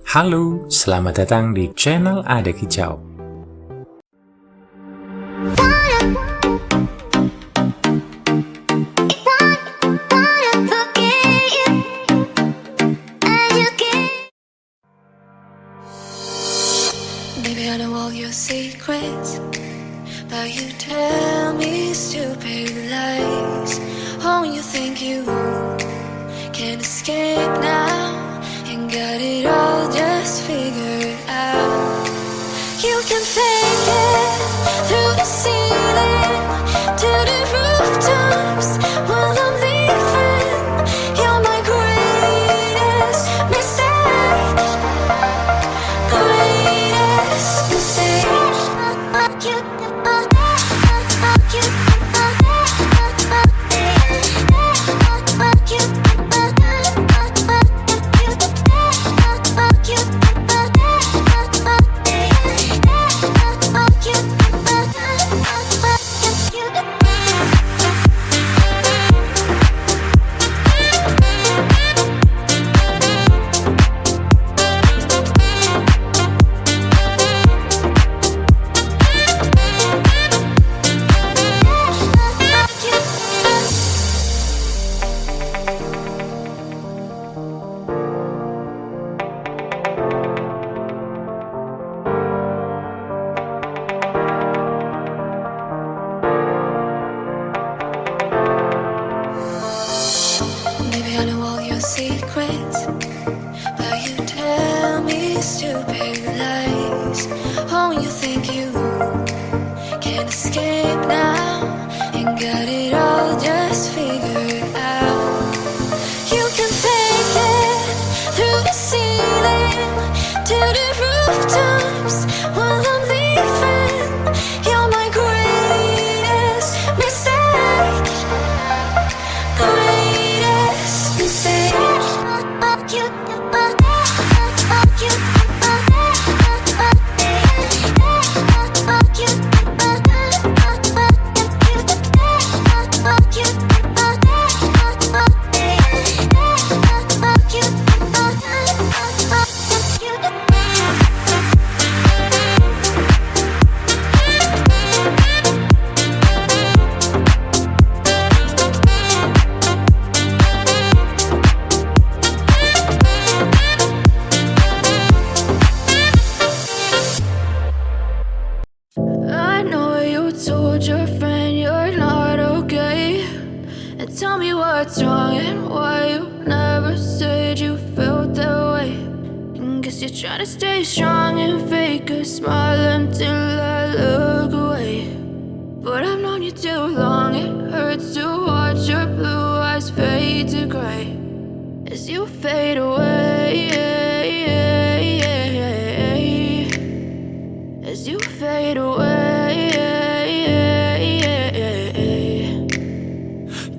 Halo, selamat datang di channel Ada Kicau. Baby, I know all your secrets, but you tell me stupid lies. Oh, you think you can escape now and got it all just figured out. You can fake it through the ceiling to the rooftops while I'm leaving. You're my greatest mistake, greatest mistake. Baby, I know all your secrets, but you tell me stupid lies. Oh, you think you can escape now and got it all just figured out. You can fake it through the ceiling to the rooftops while I'm leaving. You're my greatest mistake, greatest mistake. I know you told your friend you're not okay, and tell me what's wrong and why you never said you felt that way. And guess you're trying to stay strong and fake a smile until I look away. But I've known you too long, it hurts to watch your blue eyes fade to gray as you fade away, as you fade away.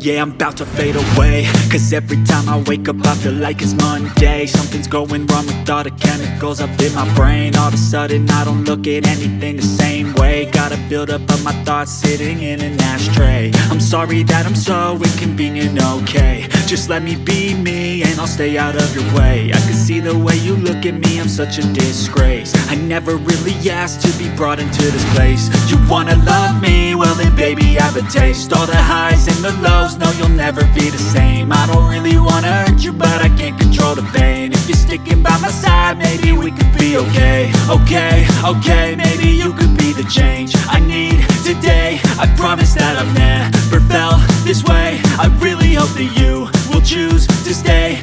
Yeah, I'm about to fade away, cause every time I wake up I feel like it's Monday. Something's going wrong with all the chemicals up in my brain. All of a sudden I don't look at anything the same way. Gotta build up of my thoughts sitting in an ashtray. I'm sorry that I'm so inconvenient, okay. Just let me be me and I'll stay out of your way. I can see the way you look at me, I'm such a disgrace. I never really asked to be brought into this place. You wanna love me? Well then baby I have a taste. All the highs and the lows, no you'll never be the same. I don't really wanna hurt you but I can't control the pain. If you're sticking by my side maybe we could be okay. Okay, maybe you could be the change I need today. I promise that I've never felt this way. I really hope that you will choose to stay.